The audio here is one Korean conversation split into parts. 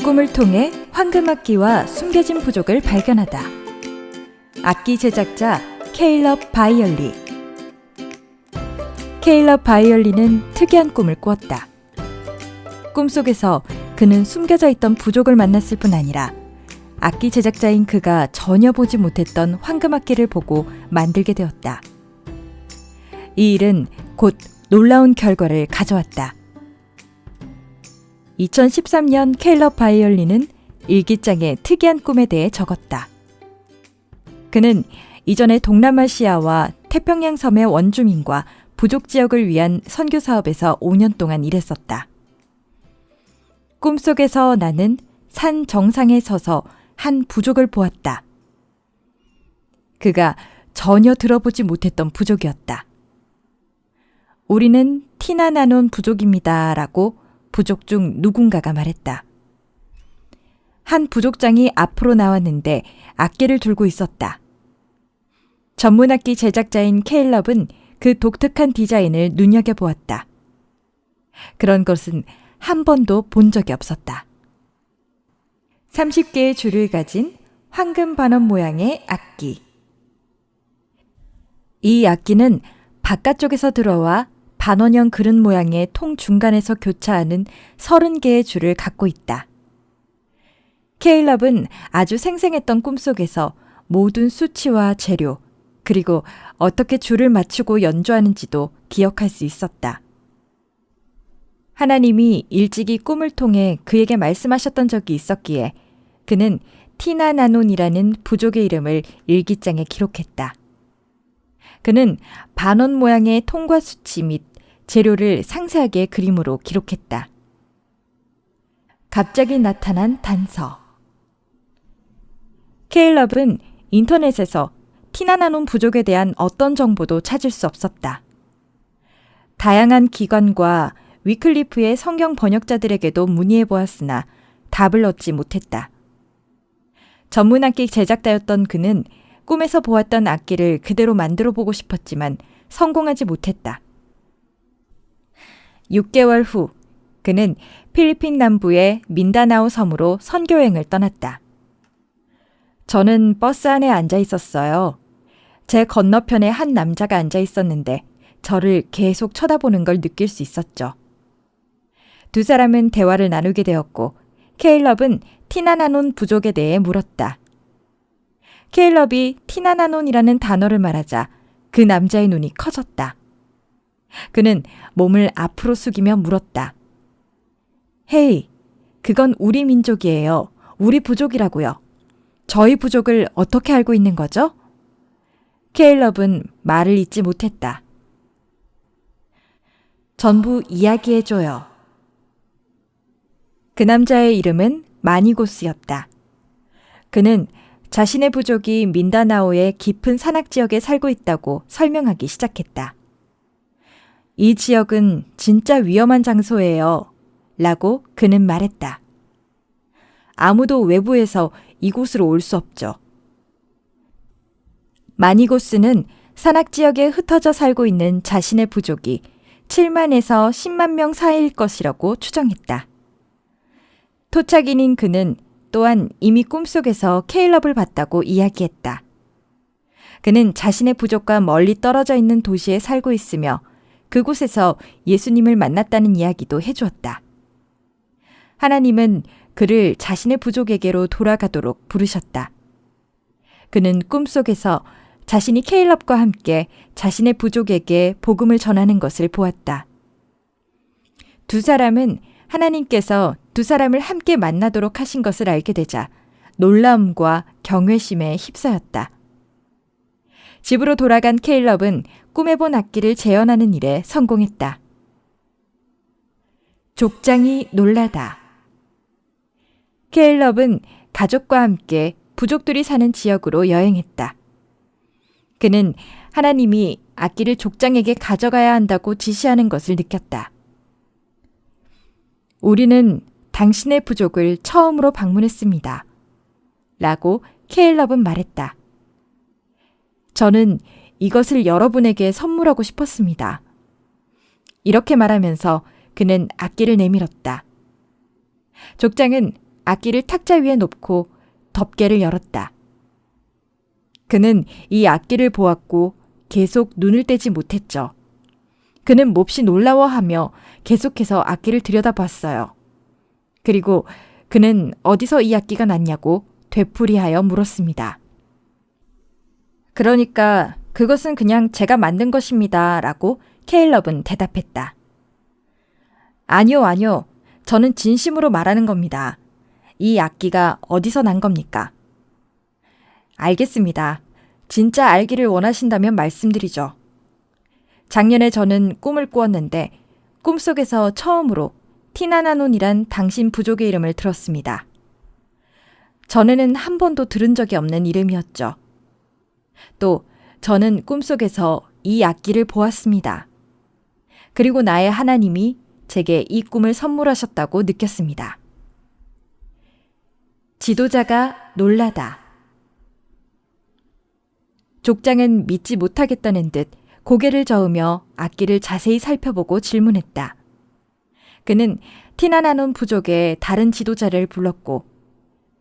꿈을 통해 황금악기와 숨겨진 부족을 발견하다. 악기 제작자 케일럽 바이얼리. 케일럽 바이얼리는 특이한 꿈을 꾸었다. 꿈속에서 그는 숨겨져 있던 부족을 만났을 뿐 아니라 악기 제작자인 그가 전혀 보지 못했던 황금악기를 보고 만들게 되었다. 이 일은 곧 놀라운 결과를 가져왔다. 2013년 케일럽 바이얼리는 일기장에 특이한 꿈에 대해 적었다. 그는 이전에 동남아시아와 태평양 섬의 원주민과 부족 지역을 위한 선교 사업에서 5년 동안 일했었다. 꿈속에서 나는 산 정상에 서서 한 부족을 보았다. 그가 전혀 들어보지 못했던 부족이었다. 우리는 티나나논 부족입니다 라고 부족 중 누군가가 말했다. 한 부족장이 앞으로 나왔는데 악기를 들고 있었다. 전문악기 제작자인 케일럽은 그 독특한 디자인을 눈여겨보았다. 그런 것은 한 번도 본 적이 없었다. 30개의 줄을 가진 황금 반원 모양의 악기. 이 악기는 바깥쪽에서 들어와 반원형 그릇 모양의 통 중간에서 교차하는 30개의 줄을 갖고 있다. 케일럽은 아주 생생했던 꿈속에서 모든 수치와 재료, 그리고 어떻게 줄을 맞추고 연주하는지도 기억할 수 있었다. 하나님이 일찍이 꿈을 통해 그에게 말씀하셨던 적이 있었기에 그는 티나나논이라는 부족의 이름을 일기장에 기록했다. 그는 반원 모양의 통과 수치 및 재료를 상세하게 그림으로 기록했다. 갑자기 나타난 단서. 케일럽은 인터넷에서 티나나논 부족에 대한 어떤 정보도 찾을 수 없었다. 다양한 기관과 위클리프의 성경 번역자들에게도 문의해 보았으나 답을 얻지 못했다. 전문악기 제작자였던 그는 꿈에서 보았던 악기를 그대로 만들어 보고 싶었지만 성공하지 못했다. 6개월 후 그는 필리핀 남부의 민다나오 섬으로 선교여행을 떠났다. 저는 버스 안에 앉아 있었어요. 제 건너편에 한 남자가 앉아 있었는데 저를 계속 쳐다보는 걸 느낄 수 있었죠. 두 사람은 대화를 나누게 되었고 케일럽은 티나나논 부족에 대해 물었다. 케일럽이 티나나논이라는 단어를 말하자 그 남자의 눈이 커졌다. 그는 몸을 앞으로 숙이며 물었다. 헤이, 그건 우리 민족이에요. 우리 부족이라고요. 저희 부족을 어떻게 알고 있는 거죠? 케일럽은 말을 잇지 못했다. 전부 이야기해줘요. 그 남자의 이름은 마니고스였다. 그는 자신의 부족이 민다나오의 깊은 산악지역에 살고 있다고 설명하기 시작했다. 이 지역은 진짜 위험한 장소예요. 라고 그는 말했다. 아무도 외부에서 이곳으로 올 수 없죠. 마니고스는 산악지역에 흩어져 살고 있는 자신의 부족이 7만에서 10만 명 사이일 것이라고 추정했다. 토착인인 그는 또한 이미 꿈속에서 케일럽을 봤다고 이야기했다. 그는 자신의 부족과 멀리 떨어져 있는 도시에 살고 있으며 그곳에서 예수님을 만났다는 이야기도 해주었다. 하나님은 그를 자신의 부족에게로 돌아가도록 부르셨다. 그는 꿈속에서 자신이 케일럽과 함께 자신의 부족에게 복음을 전하는 것을 보았다. 두 사람은 하나님께서 두 사람을 함께 만나도록 하신 것을 알게 되자 놀라움과 경외심에 휩싸였다. 집으로 돌아간 케일럽은 꿈에 본 악기를 재현하는 일에 성공했다. 족장이 놀라다. 케일럽은 가족과 함께 부족들이 사는 지역으로 여행했다. 그는 하나님이 악기를 족장에게 가져가야 한다고 지시하는 것을 느꼈다. 우리는 당신의 부족을 처음으로 방문했습니다. 라고 케일럽은 말했다. 저는 이것을 여러분에게 선물하고 싶었습니다. 이렇게 말하면서 그는 악기를 내밀었다. 족장은 악기를 탁자 위에 놓고 덮개를 열었다. 그는 이 악기를 보았고 계속 눈을 떼지 못했죠. 그는 몹시 놀라워하며 계속해서 악기를 들여다봤어요. 그리고 그는 어디서 이 악기가 났냐고 되풀이하여 물었습니다. 그러니까 그것은 그냥 제가 만든 것입니다. 라고 케일럽은 대답했다. 아니요. 저는 진심으로 말하는 겁니다. 이 악기가 어디서 난 겁니까? 알겠습니다. 진짜 알기를 원하신다면 말씀드리죠. 작년에 저는 꿈을 꾸었는데 꿈속에서 처음으로 티나나논이란 당신 부족의 이름을 들었습니다. 전에는 한 번도 들은 적이 없는 이름이었죠. 또 저는 꿈속에서 이 악기를 보았습니다. 그리고 나의 하나님이 제게 이 꿈을 선물하셨다고 느꼈습니다. 지도자가 놀라다. 족장은 믿지 못하겠다는 듯 고개를 저으며 악기를 자세히 살펴보고 질문했다. 그는 티나나논 부족의 다른 지도자를 불렀고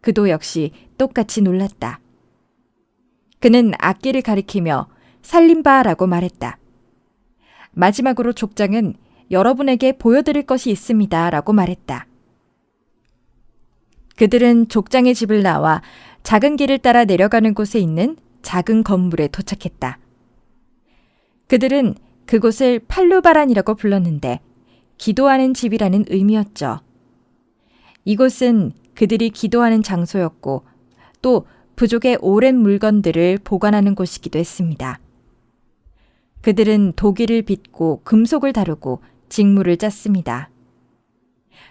그도 역시 똑같이 놀랐다. 그는 악기를 가리키며 살림바라고 말했다. 마지막으로 족장은 여러분에게 보여드릴 것이 있습니다 라고 말했다. 그들은 족장의 집을 나와 작은 길을 따라 내려가는 곳에 있는 작은 건물에 도착했다. 그들은 그곳을 팔루바란이라고 불렀는데 기도하는 집이라는 의미였죠. 이곳은 그들이 기도하는 장소였고 또 부족의 오랜 물건들을 보관하는 곳이기도 했습니다. 그들은 도기를 빚고 금속을 다루고 직무를 짰습니다.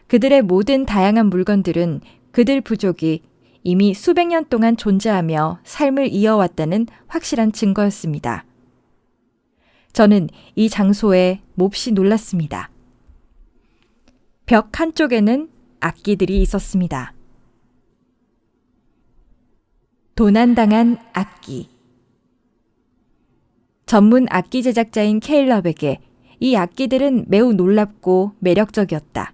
그들의 모든 다양한 물건들은 그들 부족이 이미 수백 년 동안 존재하며 삶을 이어왔다는 확실한 증거였습니다. 저는 이 장소에 몹시 놀랐습니다. 벽 한쪽에는 악기들이 있었습니다. 도난당한 악기. 전문 악기 제작자인 케일럽에게 이 악기들은 매우 놀랍고 매력적이었다.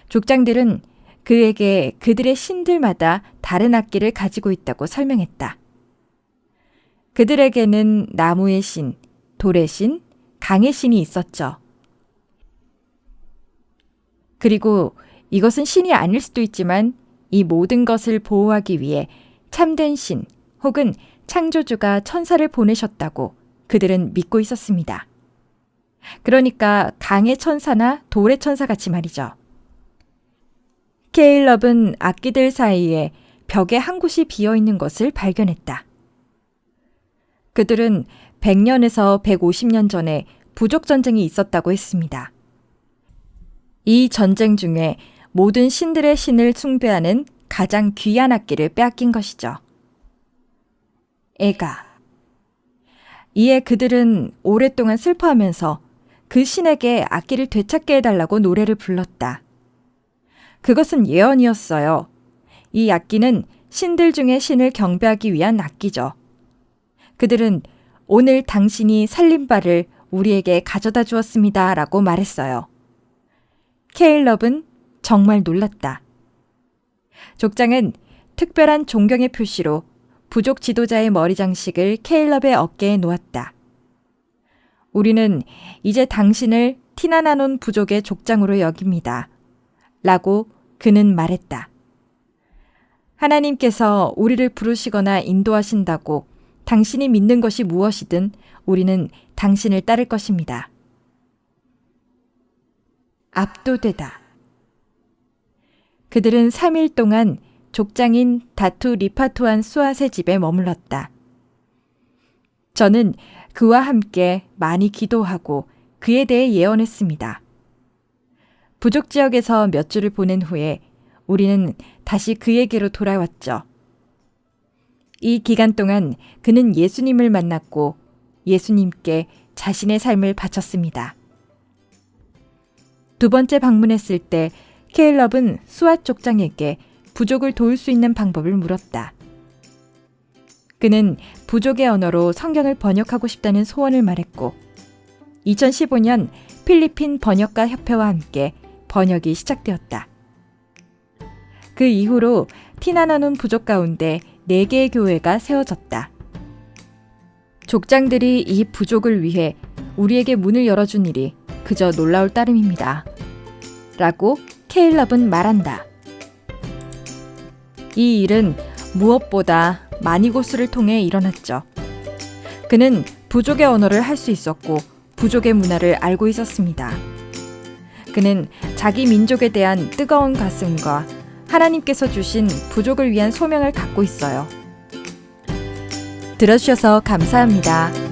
족장들은 그에게 그들의 신들마다 다른 악기를 가지고 있다고 설명했다. 그들에게는 나무의 신, 돌의 신, 강의 신이 있었죠. 그리고 이것은 신이 아닐 수도 있지만 이 모든 것을 보호하기 위해 참된 신 혹은 창조주가 천사를 보내셨다고 그들은 믿고 있었습니다. 그러니까 강의 천사나 돌의 천사 같이 말이죠. 케일럽은 악기들 사이에 벽에 한 곳이 비어있는 것을 발견했다. 그들은 100년에서 150년 전에 부족 전쟁이 있었다고 했습니다. 이 전쟁 중에 모든 신들의 신을 숭배하는 가장 귀한 악기를 빼앗긴 것이죠. 애가. 이에 그들은 오랫동안 슬퍼하면서 그 신에게 악기를 되찾게 해달라고 노래를 불렀다. 그것은 예언이었어요. 이 악기는 신들 중에 신을 경배하기 위한 악기죠. 그들은 오늘 당신이 살림바를 우리에게 가져다 주었습니다 라고 말했어요. 케일럽은 정말 놀랐다. 족장은 특별한 존경의 표시로 부족 지도자의 머리 장식을 케일럽의 어깨에 놓았다. 우리는 이제 당신을 티나나논 부족의 족장으로 여깁니다. 라고 그는 말했다. 하나님께서 우리를 부르시거나 인도하신다고 당신이 믿는 것이 무엇이든 우리는 당신을 따를 것입니다. 압도되다. 그들은 3일 동안 족장인 다투 리파토한 수앗의 집에 머물렀다. 저는 그와 함께 많이 기도하고 그에 대해 예언했습니다. 부족 지역에서 몇 주를 보낸 후에 우리는 다시 그에게로 돌아왔죠. 이 기간 동안 그는 예수님을 만났고 예수님께 자신의 삶을 바쳤습니다. 두 번째 방문했을 때 케일럽은 수앗 족장에게 부족을 도울 수 있는 방법을 물었다. 그는 부족의 언어로 성경을 번역하고 싶다는 소원을 말했고 2015년 필리핀 번역가 협회와 함께 번역이 시작되었다. 그 이후로 티나나눈 부족 가운데 4개의 교회가 세워졌다. 족장들이 이 부족을 위해 우리에게 문을 열어준 일이 그저 놀라울 따름입니다. 라고 케일럽은 말한다. 이 일은 무엇보다 마니고스를 통해 일어났죠. 그는 부족의 언어를 할 수 있었고 부족의 문화를 알고 있었습니다. 그는 자기 민족에 대한 뜨거운 가슴과 하나님께서 주신 부족을 위한 소명을 갖고 있어요. 들어주셔서 감사합니다.